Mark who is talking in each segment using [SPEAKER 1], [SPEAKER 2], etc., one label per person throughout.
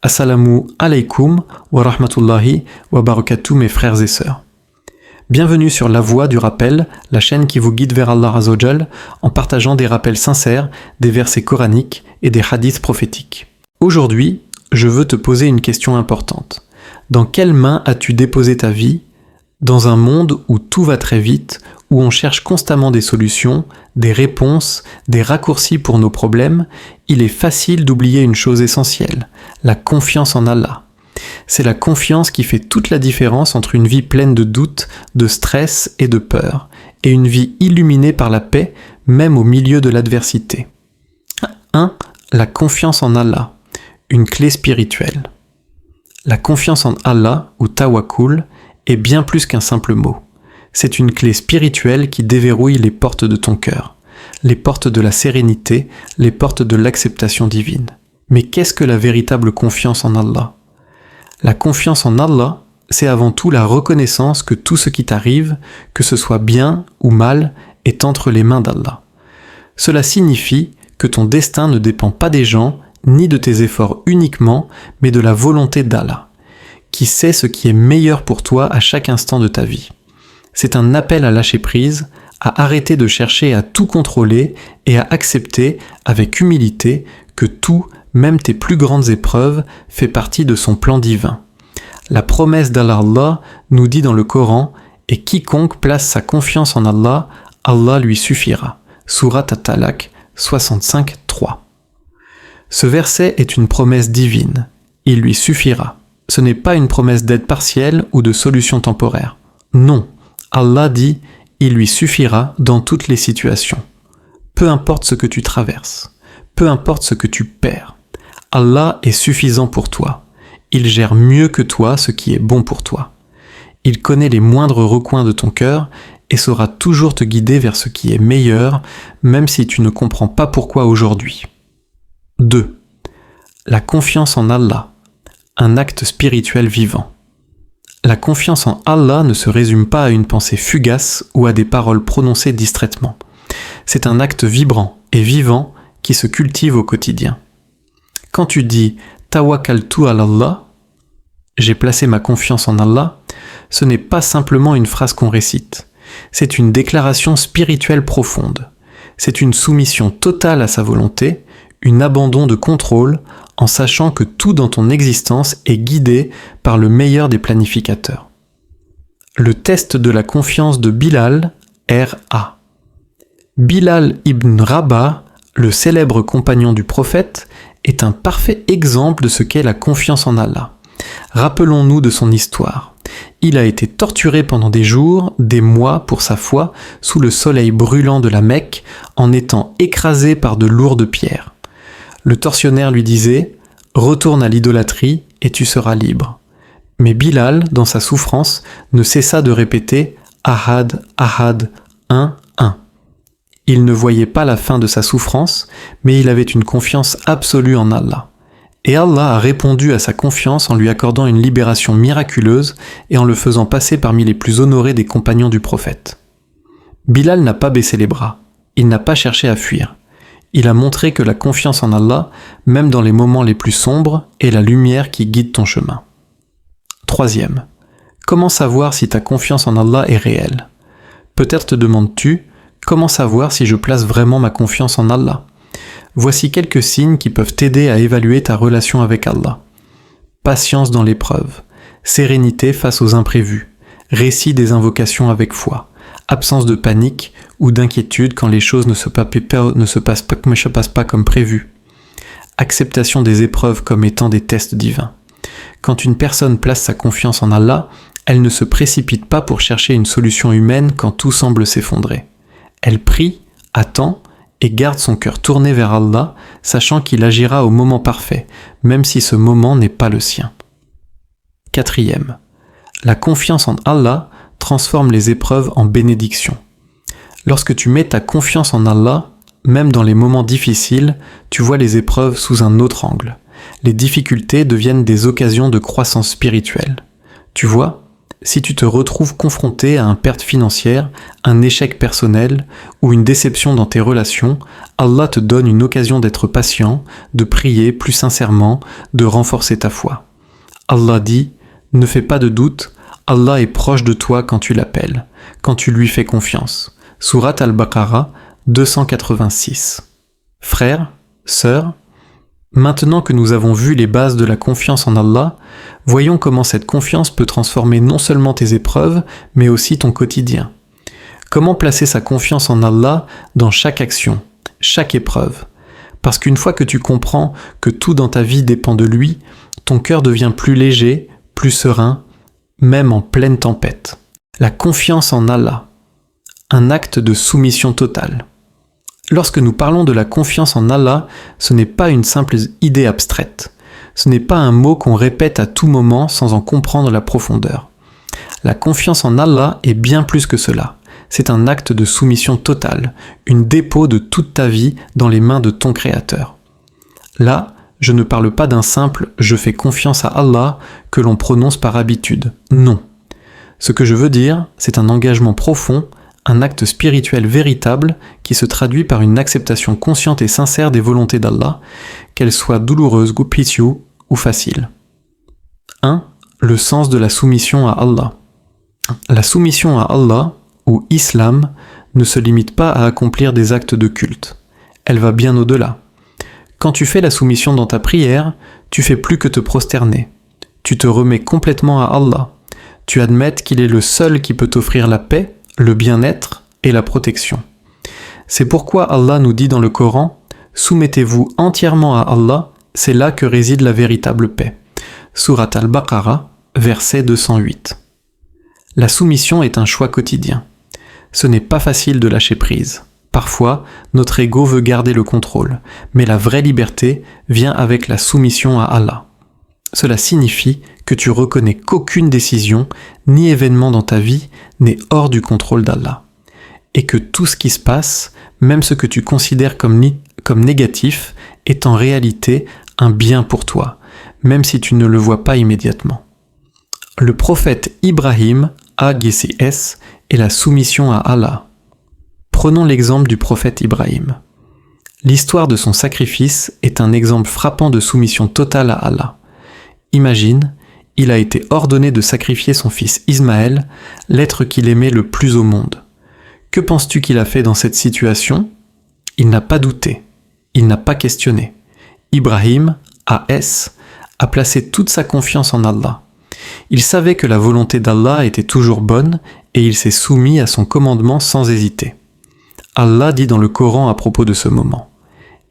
[SPEAKER 1] Assalamu alaikum wa rahmatullahi wa barakatuh mes frères et sœurs. Bienvenue sur La Voix du Rappel, la chaîne qui vous guide vers Allah Azzawajal en partageant des rappels sincères, des versets coraniques et des hadiths prophétiques. Aujourd'hui, je veux te poser une question importante. Dans quelles mains as-tu déposé ta vie ? Dans un monde où tout va très vite, où on cherche constamment des solutions, des réponses, des raccourcis pour nos problèmes, il est facile d'oublier une chose essentielle, la confiance en Allah. C'est la confiance qui fait toute la différence entre une vie pleine de doutes, de stress et de peur, et une vie illuminée par la paix, même au milieu de l'adversité. 1. La confiance en Allah, une clé spirituelle. La confiance en Allah, ou tawakkul, est bien plus qu'un simple mot. C'est une clé spirituelle qui déverrouille les portes de ton cœur, les portes de la sérénité, les portes de l'acceptation divine. Mais qu'est-ce que la véritable confiance en Allah ? La confiance en Allah, c'est avant tout la reconnaissance que tout ce qui t'arrive, que ce soit bien ou mal, est entre les mains d'Allah. Cela signifie que ton destin ne dépend pas des gens, ni de tes efforts uniquement, mais de la volonté d'Allah, qui sait ce qui est meilleur pour toi à chaque instant de ta vie. C'est un appel à lâcher prise, à arrêter de chercher à tout contrôler et à accepter avec humilité que tout, même tes plus grandes épreuves, fait partie de son plan divin. La promesse d'Allah nous dit dans le Coran « Et quiconque place sa confiance en Allah, Allah lui suffira » Surat At-Talaq 65:3. Ce verset est une promesse divine. Il lui suffira. Ce n'est pas une promesse d'aide partielle ou de solution temporaire. Non, Allah dit « Il lui suffira dans toutes les situations ». Peu importe ce que tu traverses, peu importe ce que tu perds, Allah est suffisant pour toi. Il gère mieux que toi ce qui est bon pour toi. Il connaît les moindres recoins de ton cœur et saura toujours te guider vers ce qui est meilleur, même si tu ne comprends pas pourquoi aujourd'hui. 2. La confiance en Allah. Un acte spirituel vivant. La confiance en Allah ne se résume pas à une pensée fugace ou à des paroles prononcées distraitement. C'est un acte vibrant et vivant qui se cultive au quotidien. Quand tu dis « Tawakkaltu ala Allah », j'ai placé ma confiance en Allah, ce n'est pas simplement une phrase qu'on récite. C'est une déclaration spirituelle profonde. C'est une soumission totale à sa volonté, un abandon de contrôle, en sachant que tout dans ton existence est guidé par le meilleur des planificateurs. Le test de la confiance de Bilal, R.A. Bilal ibn Rabah, le célèbre compagnon du prophète, est un parfait exemple de ce qu'est la confiance en Allah. Rappelons-nous de son histoire. Il a été torturé pendant des jours, des mois pour sa foi, sous le soleil brûlant de la Mecque, en étant écrasé par de lourdes pierres. Le tortionnaire lui disait « Retourne à l'idolâtrie et tu seras libre ». Mais Bilal, dans sa souffrance, ne cessa de répéter « Ahad, Ahad, 1, 1 ». Il ne voyait pas la fin de sa souffrance, mais il avait une confiance absolue en Allah. Et Allah a répondu à sa confiance en lui accordant une libération miraculeuse et en le faisant passer parmi les plus honorés des compagnons du prophète. Bilal n'a pas baissé les bras, il n'a pas cherché à fuir. Il a montré que la confiance en Allah, même dans les moments les plus sombres, est la lumière qui guide ton chemin. 3. Comment savoir si ta confiance en Allah est réelle ? Peut-être te demandes-tu, comment savoir si je place vraiment ma confiance en Allah ? Voici quelques signes qui peuvent t'aider à évaluer ta relation avec Allah. Patience dans l'épreuve, sérénité face aux imprévus, récit des invocations avec foi, absence de panique ou d'inquiétude quand les choses ne se passent pas comme prévu, acceptation des épreuves comme étant des tests divins. Quand une personne place sa confiance en Allah, elle ne se précipite pas pour chercher une solution humaine quand tout semble s'effondrer. Elle prie, attend et garde son cœur tourné vers Allah, sachant qu'il agira au moment parfait, même si ce moment n'est pas le sien. 4. La confiance en Allah transforme les épreuves en bénédictions. Lorsque tu mets ta confiance en Allah, même dans les moments difficiles, tu vois les épreuves sous un autre angle. Les difficultés deviennent des occasions de croissance spirituelle. Tu vois, si tu te retrouves confronté à une perte financière, un échec personnel ou une déception dans tes relations, Allah te donne une occasion d'être patient, de prier plus sincèrement, de renforcer ta foi. Allah dit « Ne fais pas de doute, Allah est proche de toi quand tu l'appelles, quand tu lui fais confiance. » Sourate Al-Baqarah 286. Frères, sœurs, maintenant que nous avons vu les bases de la confiance en Allah, voyons comment cette confiance peut transformer non seulement tes épreuves, mais aussi ton quotidien. Comment placer sa confiance en Allah dans chaque action, chaque épreuve. Parce qu'une fois que tu comprends que tout dans ta vie dépend de lui, ton cœur devient plus léger, plus serein, même en pleine tempête. La confiance en Allah, un acte de soumission totale. Lorsque nous parlons de la confiance en Allah, ce n'est pas une simple idée abstraite. Ce n'est pas un mot qu'on répète à tout moment sans en comprendre la profondeur. La confiance en Allah est bien plus que cela. C'est un acte de soumission totale, une dépôt de toute ta vie dans les mains de ton Créateur. Là, je ne parle pas d'un simple « je fais confiance à Allah » que l'on prononce par habitude. Non. Ce que je veux dire, c'est un engagement profond, un acte spirituel véritable qui se traduit par une acceptation consciente et sincère des volontés d'Allah, qu'elles soient douloureuses, gupityu ou faciles. 1. Le sens de la soumission à Allah. La soumission à Allah, ou Islam, ne se limite pas à accomplir des actes de culte. Elle va bien au-delà. Quand tu fais la soumission dans ta prière, tu fais plus que te prosterner. Tu te remets complètement à Allah. Tu admets qu'il est le seul qui peut t'offrir la paix, le bien-être et la protection. C'est pourquoi Allah nous dit dans le Coran « Soumettez-vous entièrement à Allah, c'est là que réside la véritable paix. » Sourate Al-Baqarah, verset 208. La soumission est un choix quotidien. Ce n'est pas facile de lâcher prise. Parfois, notre ego veut garder le contrôle, mais la vraie liberté vient avec la soumission à Allah. Cela signifie que tu reconnais qu'aucune décision, ni événement dans ta vie n'est hors du contrôle d'Allah. Et que tout ce qui se passe, même ce que tu considères comme négatif, est en réalité un bien pour toi, même si tu ne le vois pas immédiatement. Le prophète Ibrahim, A.G.C.S., est la soumission à Allah. Prenons l'exemple du prophète Ibrahim. L'histoire de son sacrifice est un exemple frappant de soumission totale à Allah. Imagine, il a été ordonné de sacrifier son fils Ismaël, l'être qu'il aimait le plus au monde. Que penses-tu qu'il a fait dans cette situation ? Il n'a pas douté, il n'a pas questionné. Ibrahim, A.S., a placé toute sa confiance en Allah. Il savait que la volonté d'Allah était toujours bonne et il s'est soumis à son commandement sans hésiter. Allah dit dans le Coran à propos de ce moment.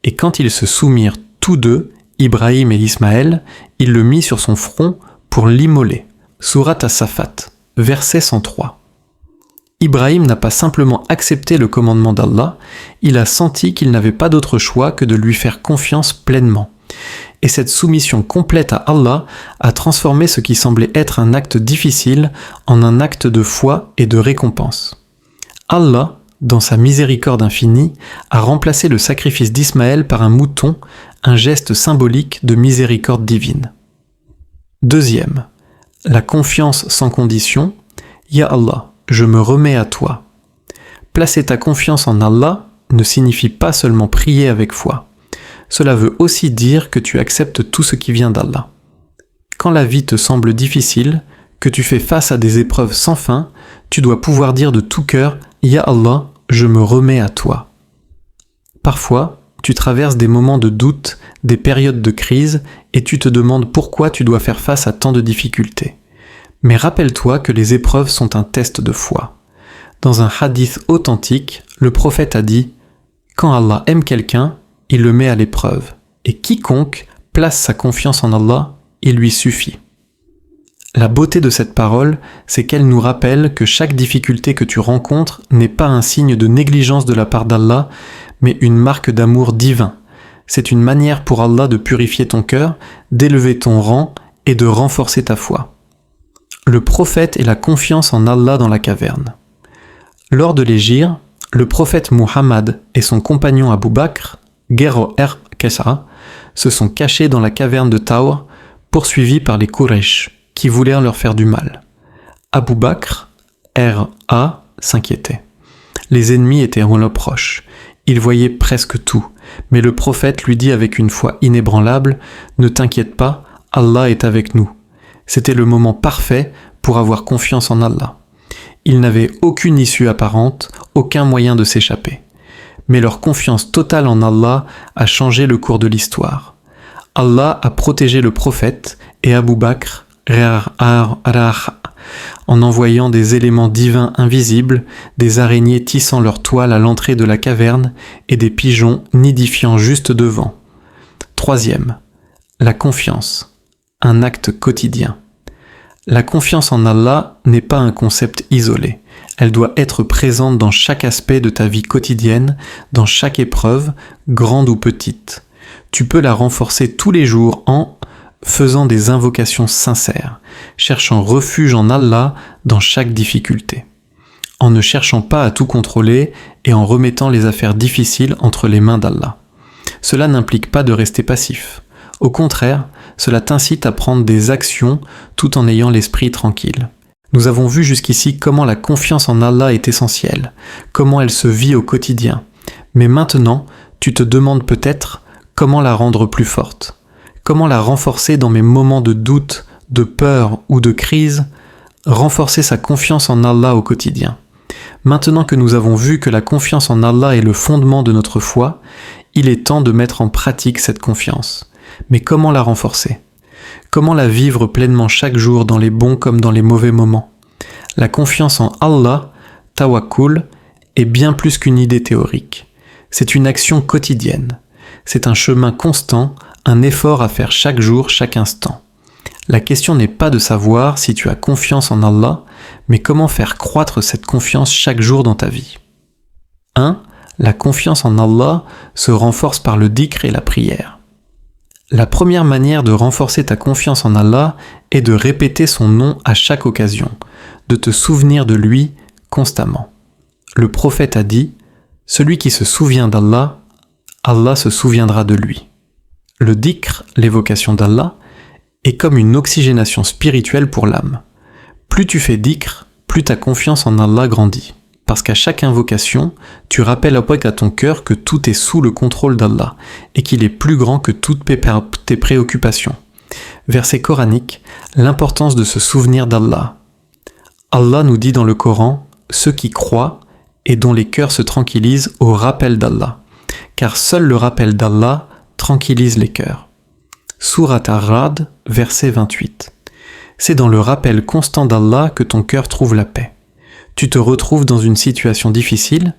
[SPEAKER 1] Et quand ils se soumirent tous deux, Ibrahim et Ismaël, il le mit sur son front pour l'immoler. Sourate As-Safat, verset 103. Ibrahim n'a pas simplement accepté le commandement d'Allah, il a senti qu'il n'avait pas d'autre choix que de lui faire confiance pleinement. Et cette soumission complète à Allah a transformé ce qui semblait être un acte difficile en un acte de foi et de récompense. Allah, dans sa miséricorde infinie, a remplacé le sacrifice d'Ismaël par un mouton, un geste symbolique de miséricorde divine. Deuxième, la confiance sans condition. Ya Allah, je me remets à toi. Placer ta confiance en Allah ne signifie pas seulement prier avec foi. Cela veut aussi dire que tu acceptes tout ce qui vient d'Allah. Quand la vie te semble difficile, que tu fais face à des épreuves sans fin, tu dois pouvoir dire de tout cœur « Ya Allah, je me remets à toi ». Parfois, tu traverses des moments de doute, des périodes de crise, et tu te demandes pourquoi tu dois faire face à tant de difficultés. Mais rappelle-toi que les épreuves sont un test de foi. Dans un hadith authentique, le prophète a dit « Quand Allah aime quelqu'un, il le met à l'épreuve, et quiconque place sa confiance en Allah, il lui suffit. » La beauté de cette parole, c'est qu'elle nous rappelle que chaque difficulté que tu rencontres n'est pas un signe de négligence de la part d'Allah, mais une marque d'amour divin. C'est une manière pour Allah de purifier ton cœur, d'élever ton rang et de renforcer ta foi. Le prophète et la confiance en Allah dans la caverne. Lors de l'hégire, le prophète Muhammad et son compagnon Abu Bakr, Ghayr Kasra, se sont cachés dans la caverne de Thawr, poursuivis par les Quraysh, qui voulaient leur faire du mal. Abu Bakr, R.A., s'inquiétait. Les ennemis étaient en approche. Il voyait presque tout, mais le prophète lui dit avec une foi inébranlable « Ne t'inquiète pas, Allah est avec nous ». C'était le moment parfait pour avoir confiance en Allah. Ils n'avaient aucune issue apparente, aucun moyen de s'échapper. Mais leur confiance totale en Allah a changé le cours de l'histoire. Allah a protégé le prophète et Abu Bakr en envoyant des éléments divins invisibles, des araignées tissant leur toile à l'entrée de la caverne et des pigeons nidifiant juste devant. Troisième, la confiance, un acte quotidien. La confiance en Allah n'est pas un concept isolé. Elle doit être présente dans chaque aspect de ta vie quotidienne, dans chaque épreuve, grande ou petite. Tu peux la renforcer tous les jours en faisant des invocations sincères, cherchant refuge en Allah dans chaque difficulté, en ne cherchant pas à tout contrôler et en remettant les affaires difficiles entre les mains d'Allah. Cela n'implique pas de rester passif. Au contraire, cela t'incite à prendre des actions tout en ayant l'esprit tranquille. Nous avons vu jusqu'ici comment la confiance en Allah est essentielle, comment elle se vit au quotidien. Mais maintenant, tu te demandes peut-être comment la rendre plus forte. Comment la renforcer dans mes moments de doute, de peur ou de crise, renforcer sa confiance en Allah au quotidien. Maintenant que nous avons vu que la confiance en Allah est le fondement de notre foi, il est temps de mettre en pratique cette confiance. Mais comment la renforcer ? Comment la vivre pleinement chaque jour dans les bons comme dans les mauvais moments ? La confiance en Allah, tawakkul, est bien plus qu'une idée théorique. C'est une action quotidienne. C'est un chemin constant, un effort à faire chaque jour, chaque instant. La question n'est pas de savoir si tu as confiance en Allah, mais comment faire croître cette confiance chaque jour dans ta vie. 1. La confiance en Allah se renforce par le dhikr et la prière. La première manière de renforcer ta confiance en Allah est de répéter son nom à chaque occasion, de te souvenir de lui constamment. Le prophète a dit « Celui qui se souvient d'Allah, Allah se souviendra de lui ». Le dhikr, l'évocation d'Allah, est comme une oxygénation spirituelle pour l'âme. Plus tu fais dhikr, plus ta confiance en Allah grandit. Parce qu'à chaque invocation, tu rappelles à ton cœur que tout est sous le contrôle d'Allah et qu'il est plus grand que toutes tes préoccupations. Verset coranique, l'importance de se souvenir d'Allah. Allah nous dit dans le Coran, ceux qui croient et dont les cœurs se tranquillisent au rappel d'Allah. Car seul le rappel d'Allah tranquillise les cœurs. Surat Ar-Ra'd, verset 28. C'est dans le rappel constant d'Allah que ton cœur trouve la paix. Tu te retrouves dans une situation difficile,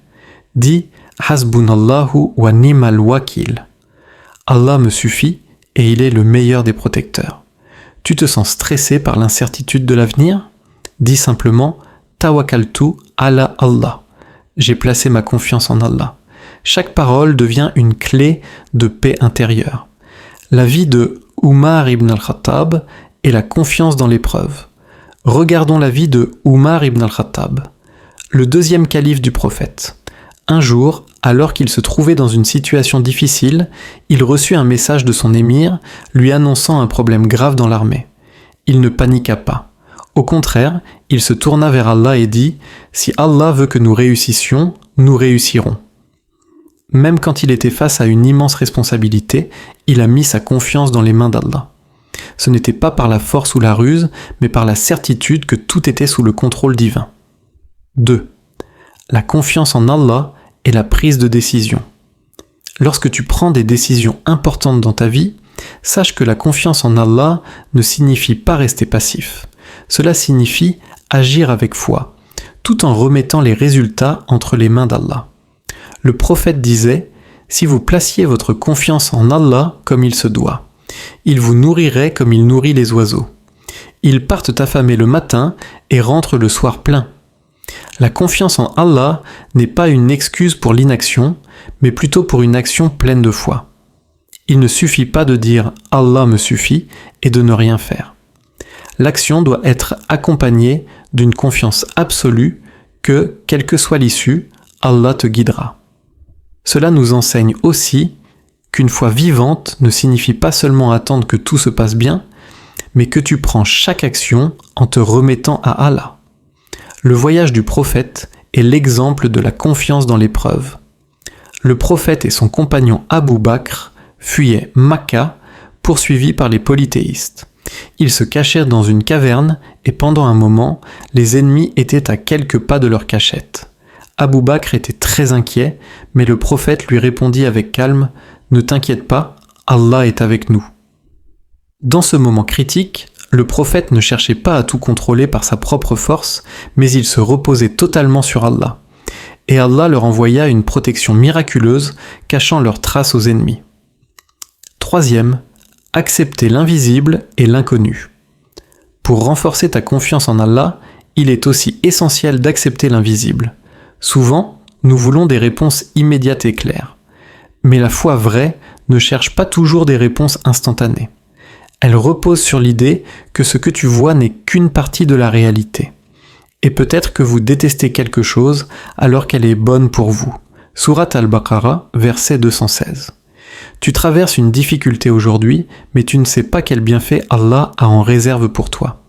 [SPEAKER 1] dis « Hasbunallahu wa ni'mal wakil ». Allah me suffit et il est le meilleur des protecteurs. Tu te sens stressé par l'incertitude de l'avenir ? Dis simplement « Tawakkaltu ala Allah ». J'ai placé ma confiance en Allah. Chaque parole devient une clé de paix intérieure. La vie de Umar ibn al-Khattab est la confiance dans l'épreuve. Regardons la vie de Umar ibn al-Khattab, le deuxième calife du prophète. Un jour, alors qu'il se trouvait dans une situation difficile, il reçut un message de son émir lui annonçant un problème grave dans l'armée. Il ne paniqua pas. Au contraire, il se tourna vers Allah et dit « Si Allah veut que nous réussissions, nous réussirons ». Même quand il était face à une immense responsabilité, il a mis sa confiance dans les mains d'Allah. Ce n'était pas par la force ou la ruse, mais par la certitude que tout était sous le contrôle divin. 2. La confiance en Allah est la prise de décision. Lorsque tu prends des décisions importantes dans ta vie, sache que la confiance en Allah ne signifie pas rester passif. Cela signifie agir avec foi, tout en remettant les résultats entre les mains d'Allah. Le prophète disait « Si vous placiez votre confiance en Allah comme il se doit, il vous nourrirait comme il nourrit les oiseaux. Ils partent affamés le matin et rentrent le soir pleins. » La confiance en Allah n'est pas une excuse pour l'inaction, mais plutôt pour une action pleine de foi. Il ne suffit pas de dire « Allah me suffit » et de ne rien faire. L'action doit être accompagnée d'une confiance absolue que, quelle que soit l'issue, Allah te guidera. Cela nous enseigne aussi qu'une foi vivante ne signifie pas seulement attendre que tout se passe bien, mais que tu prends chaque action en te remettant à Allah. Le voyage du prophète est l'exemple de la confiance dans l'épreuve. Le prophète et son compagnon Abu Bakr fuyaient Makka, poursuivis par les polythéistes. Ils se cachèrent dans une caverne et pendant un moment, les ennemis étaient à quelques pas de leur cachette. Abu Bakr était très inquiet, mais le prophète lui répondit avec calme « Ne t'inquiète pas, Allah est avec nous ». Dans ce moment critique, le prophète ne cherchait pas à tout contrôler par sa propre force, mais il se reposait totalement sur Allah. Et Allah leur envoya une protection miraculeuse, cachant leurs traces aux ennemis. Troisième, accepter l'invisible et l'inconnu. Pour renforcer ta confiance en Allah, il est aussi essentiel d'accepter l'invisible. Souvent, nous voulons des réponses immédiates et claires. Mais la foi vraie ne cherche pas toujours des réponses instantanées. Elle repose sur l'idée que ce que tu vois n'est qu'une partie de la réalité. Et peut-être que vous détestez quelque chose alors qu'elle est bonne pour vous. Sourate Al-Baqarah, verset 216. Tu traverses une difficulté aujourd'hui, mais tu ne sais pas quel bienfait Allah a en réserve pour toi.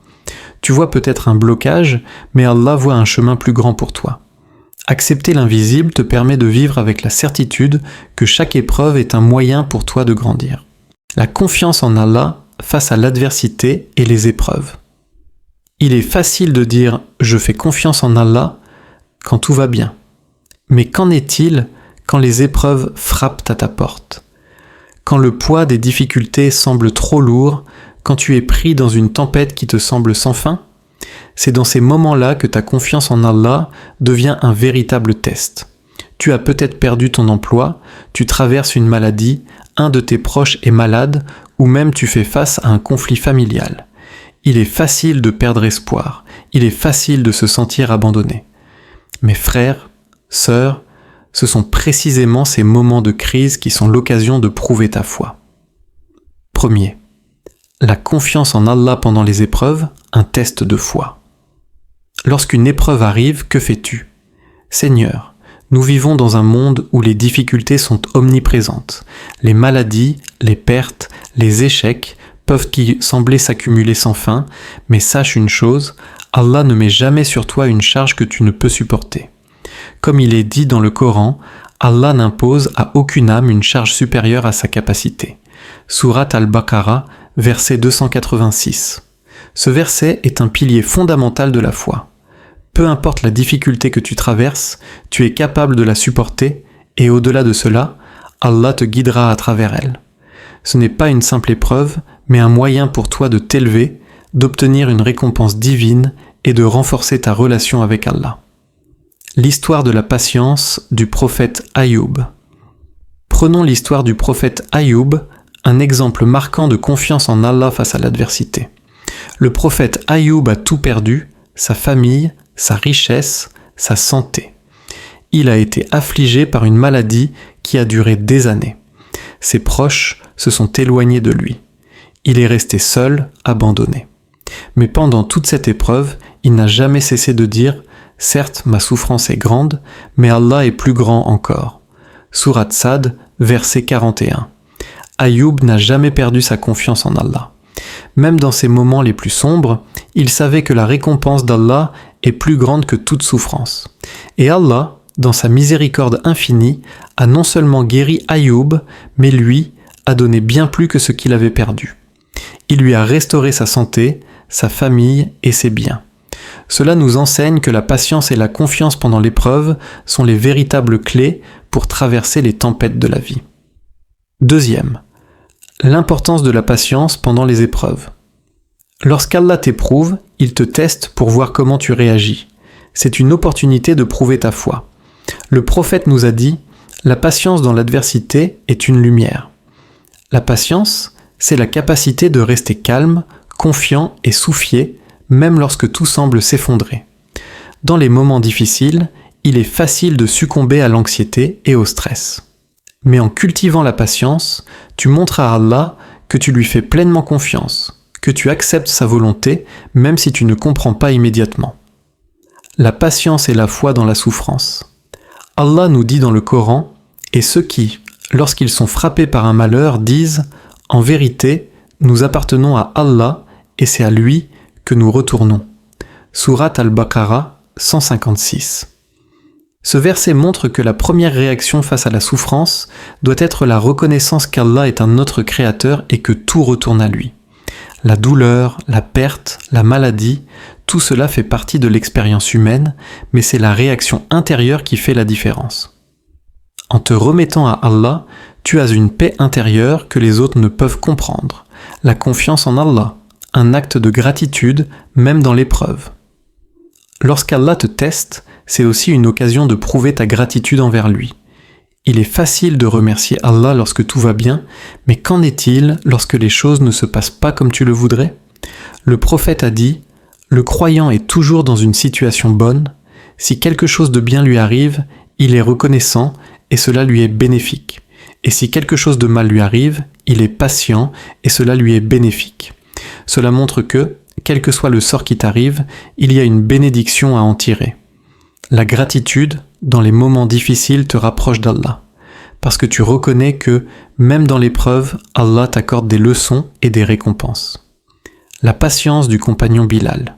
[SPEAKER 1] Tu vois peut-être un blocage, mais Allah voit un chemin plus grand pour toi. Accepter l'invisible te permet de vivre avec la certitude que chaque épreuve est un moyen pour toi de grandir. La confiance en Allah face à l'adversité et les épreuves. Il est facile de dire « je fais confiance en Allah » quand tout va bien. Mais qu'en est-il quand les épreuves frappent à ta porte ? Quand le poids des difficultés semble trop lourd, quand tu es pris dans une tempête qui te semble sans fin ? C'est dans ces moments-là que ta confiance en Allah devient un véritable test. Tu as peut-être perdu ton emploi, tu traverses une maladie, un de tes proches est malade, ou même tu fais face à un conflit familial. Il est facile de perdre espoir, il est facile de se sentir abandonné. Mes frères, sœurs, ce sont précisément ces moments de crise qui sont l'occasion de prouver ta foi. Premier, la confiance en Allah pendant les épreuves, un test de foi. Lorsqu'une épreuve arrive, que fais-tu ? Seigneur, nous vivons dans un monde où les difficultés sont omniprésentes. Les maladies, les pertes, les échecs peuvent sembler s'accumuler sans fin, mais sache une chose, Allah ne met jamais sur toi une charge que tu ne peux supporter. Comme il est dit dans le Coran, Allah n'impose à aucune âme une charge supérieure à sa capacité. Sourate Al-Baqarah, verset 286. Ce verset est un pilier fondamental de la foi. Peu importe la difficulté que tu traverses, tu es capable de la supporter et au-delà de cela, Allah te guidera à travers elle. Ce n'est pas une simple épreuve, mais un moyen pour toi de t'élever, d'obtenir une récompense divine et de renforcer ta relation avec Allah. L'histoire de la patience du prophète Ayoub. Prenons l'histoire du prophète Ayoub, un exemple marquant de confiance en Allah face à l'adversité. Le prophète Ayoub a tout perdu, sa famille, sa richesse, sa santé. Il a été affligé par une maladie qui a duré des années. Ses proches se sont éloignés de lui. Il est resté seul, abandonné. Mais pendant toute cette épreuve, il n'a jamais cessé de dire « Certes, ma souffrance est grande, mais Allah est plus grand encore. » Sourate Sad, verset 41. Ayoub n'a jamais perdu sa confiance en Allah. Même dans ses moments les plus sombres, il savait que la récompense d'Allah est plus grande que toute souffrance. Et Allah, dans sa miséricorde infinie, a non seulement guéri Ayoub, mais lui a donné bien plus que ce qu'il avait perdu. Il lui a restauré sa santé, sa famille et ses biens. Cela nous enseigne que la patience et la confiance pendant l'épreuve sont les véritables clés pour traverser les tempêtes de la vie. Deuxième, l'importance de la patience pendant les épreuves. Lorsqu'Allah t'éprouve, il te teste pour voir comment tu réagis. C'est une opportunité de prouver ta foi. Le prophète nous a dit « La patience dans l'adversité est une lumière ». La patience, c'est la capacité de rester calme, confiant et soucié, même lorsque tout semble s'effondrer. Dans les moments difficiles, il est facile de succomber à l'anxiété et au stress. Mais en cultivant la patience, tu montres à Allah que tu lui fais pleinement confiance, que tu acceptes sa volonté, même si tu ne comprends pas immédiatement. La patience et la foi dans la souffrance. Allah nous dit dans le Coran, « Et ceux qui, lorsqu'ils sont frappés par un malheur, disent « En vérité, nous appartenons à Allah et c'est à lui que nous retournons. » Sourate Al-Baqarah, 156. Ce verset montre que la première réaction face à la souffrance doit être la reconnaissance qu'Allah est un autre créateur et que tout retourne à lui. La douleur, la perte, la maladie, tout cela fait partie de l'expérience humaine, mais c'est la réaction intérieure qui fait la différence. En te remettant à Allah, tu as une paix intérieure que les autres ne peuvent comprendre, la confiance en Allah, un acte de gratitude même dans l'épreuve. Lorsqu'Allah te teste, c'est aussi une occasion de prouver ta gratitude envers lui. Il est facile de remercier Allah lorsque tout va bien, mais qu'en est-il lorsque les choses ne se passent pas comme tu le voudrais ? Le prophète a dit « Le croyant est toujours dans une situation bonne. Si quelque chose de bien lui arrive, il est reconnaissant et cela lui est bénéfique. Et si quelque chose de mal lui arrive, il est patient et cela lui est bénéfique. » Cela montre que, quel que soit le sort qui t'arrive, il y a une bénédiction à en tirer. La gratitude, dans les moments difficiles, te rapproche d'Allah, parce que tu reconnais que, même dans l'épreuve, Allah t'accorde des leçons et des récompenses. La patience du compagnon Bilal.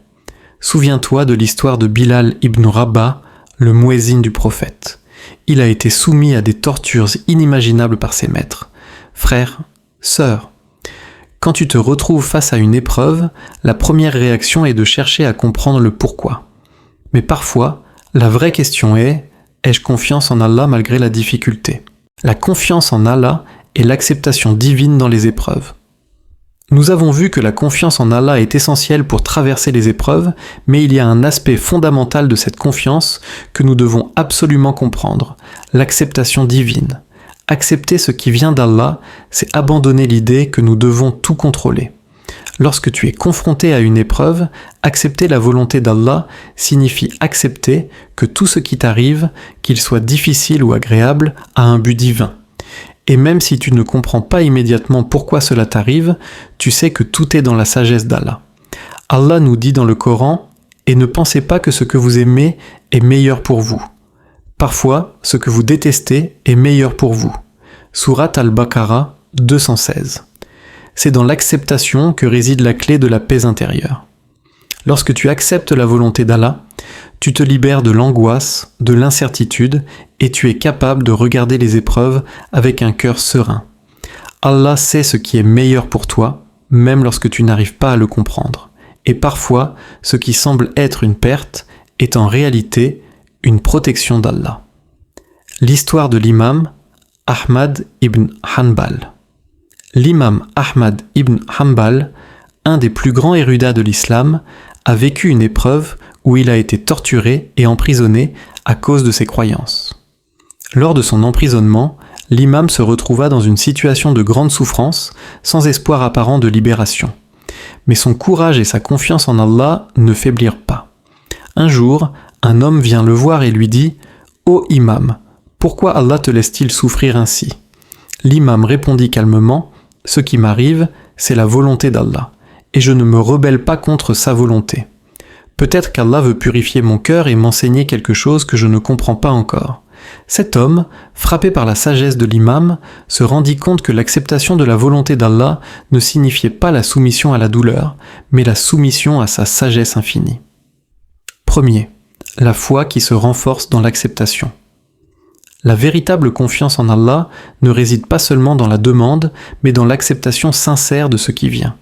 [SPEAKER 1] Souviens-toi de l'histoire de Bilal ibn Rabah, le muezzin du prophète. Il a été soumis à des tortures inimaginables par ses maîtres. Frères, sœurs, quand tu te retrouves face à une épreuve, la première réaction est de chercher à comprendre le pourquoi. Mais parfois, la vraie question est « Ai-je confiance en Allah malgré la difficulté ?» La confiance en Allah est l'acceptation divine dans les épreuves. Nous avons vu que la confiance en Allah est essentielle pour traverser les épreuves, mais il y a un aspect fondamental de cette confiance que nous devons absolument comprendre, l'acceptation divine. Accepter ce qui vient d'Allah, c'est abandonner l'idée que nous devons tout contrôler. Lorsque tu es confronté à une épreuve, accepter la volonté d'Allah signifie accepter que tout ce qui t'arrive, qu'il soit difficile ou agréable, a un but divin. Et même si tu ne comprends pas immédiatement pourquoi cela t'arrive, tu sais que tout est dans la sagesse d'Allah. Allah nous dit dans le Coran « Et ne pensez pas que ce que vous aimez est meilleur pour vous. Parfois, ce que vous détestez est meilleur pour vous. » Sourate Al-Baqarah 216. C'est dans l'acceptation que réside la clé de la paix intérieure. Lorsque tu acceptes la volonté d'Allah, tu te libères de l'angoisse, de l'incertitude et tu es capable de regarder les épreuves avec un cœur serein. Allah sait ce qui est meilleur pour toi, même lorsque tu n'arrives pas à le comprendre. Et parfois, ce qui semble être une perte est en réalité une protection d'Allah. L'histoire de l'imam Ahmad ibn Hanbal. L'imam Ahmad ibn Hanbal, un des plus grands érudits de l'islam, a vécu une épreuve où il a été torturé et emprisonné à cause de ses croyances. Lors de son emprisonnement, l'imam se retrouva dans une situation de grande souffrance, sans espoir apparent de libération. Mais son courage et sa confiance en Allah ne faiblirent pas. Un jour, un homme vient le voir et lui dit « Ô imam, pourquoi Allah te laisse-t-il souffrir ainsi ?» L'imam répondit calmement « Ce qui m'arrive, c'est la volonté d'Allah, et je ne me rebelle pas contre sa volonté. Peut-être qu'Allah veut purifier mon cœur et m'enseigner quelque chose que je ne comprends pas encore. » Cet homme, frappé par la sagesse de l'imam, se rendit compte que l'acceptation de la volonté d'Allah ne signifiait pas la soumission à la douleur, mais la soumission à sa sagesse infinie. Premier, la foi qui se renforce dans l'acceptation. La véritable confiance en Allah ne réside pas seulement dans la demande, mais dans l'acceptation sincère de ce qui vient.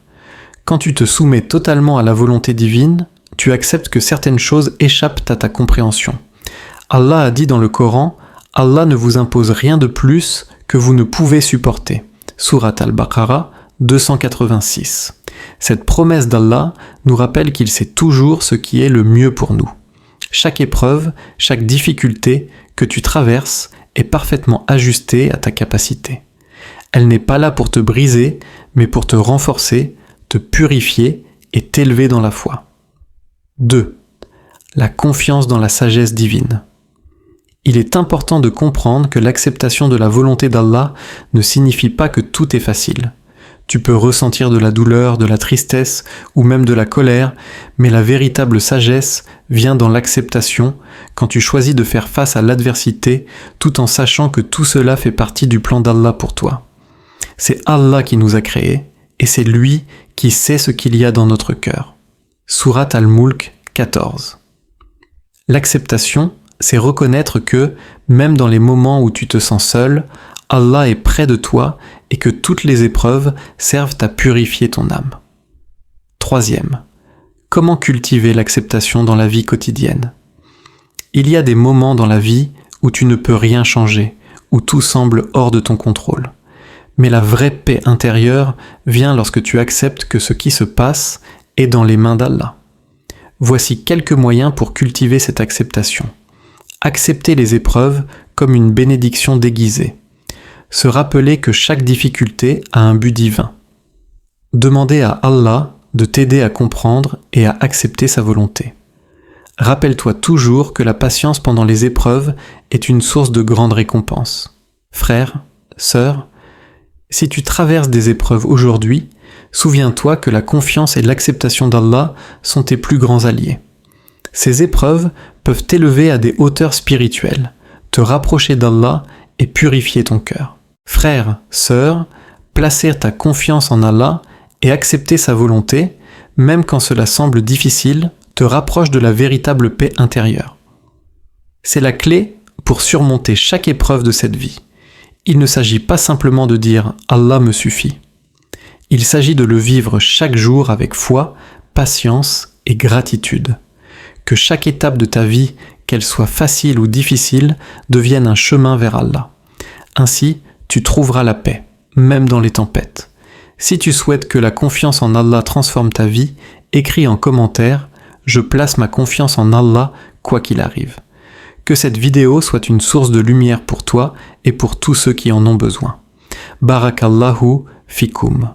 [SPEAKER 1] Quand tu te soumets totalement à la volonté divine, tu acceptes que certaines choses échappent à ta compréhension. Allah a dit dans le Coran « Allah ne vous impose rien de plus que vous ne pouvez supporter » Sourate Al-Baqarah 286. Cette promesse d'Allah nous rappelle qu'il sait toujours ce qui est le mieux pour nous. Chaque épreuve, chaque difficulté que tu traverses est parfaitement ajustée à ta capacité. Elle n'est pas là pour te briser, mais pour te renforcer, te purifier et t'élever dans la foi. 2. La confiance dans la sagesse divine. Il est important de comprendre que l'acceptation de la volonté d'Allah ne signifie pas que tout est facile. Tu peux ressentir de la douleur, de la tristesse ou même de la colère, mais la véritable sagesse vient dans l'acceptation quand tu choisis de faire face à l'adversité tout en sachant que tout cela fait partie du plan d'Allah pour toi. C'est Allah qui nous a créés et c'est lui qui sait ce qu'il y a dans notre cœur. Sourate Al-Mulk 14. L'acceptation, c'est reconnaître que, même dans les moments où tu te sens seul, Allah est près de toi et que toutes les épreuves servent à purifier ton âme. Troisième, comment cultiver l'acceptation dans la vie quotidienne? Il y a des moments dans la vie où tu ne peux rien changer, où tout semble hors de ton contrôle. Mais la vraie paix intérieure vient lorsque tu acceptes que ce qui se passe est dans les mains d'Allah. Voici quelques moyens pour cultiver cette acceptation. Accepter les épreuves comme une bénédiction déguisée. Se rappeler que chaque difficulté a un but divin. Demander à Allah de t'aider à comprendre et à accepter sa volonté. Rappelle-toi toujours que la patience pendant les épreuves est une source de grande récompense. Frère, sœur, si tu traverses des épreuves aujourd'hui, souviens-toi que la confiance et l'acceptation d'Allah sont tes plus grands alliés. Ces épreuves peuvent t'élever à des hauteurs spirituelles, te rapprocher d'Allah et purifier ton cœur. Frère, sœur, placer ta confiance en Allah et accepter sa volonté, même quand cela semble difficile, te rapproche de la véritable paix intérieure. C'est la clé pour surmonter chaque épreuve de cette vie. Il ne s'agit pas simplement de dire « Allah me suffit ». Il s'agit de le vivre chaque jour avec foi, patience et gratitude. Que chaque étape de ta vie, qu'elle soit facile ou difficile, devienne un chemin vers Allah. Ainsi, tu trouveras la paix, même dans les tempêtes. Si tu souhaites que la confiance en Allah transforme ta vie, écris en commentaire « Je place ma confiance en Allah quoi qu'il arrive ». Que cette vidéo soit une source de lumière pour toi et pour tous ceux qui en ont besoin. Barakallahu fikum.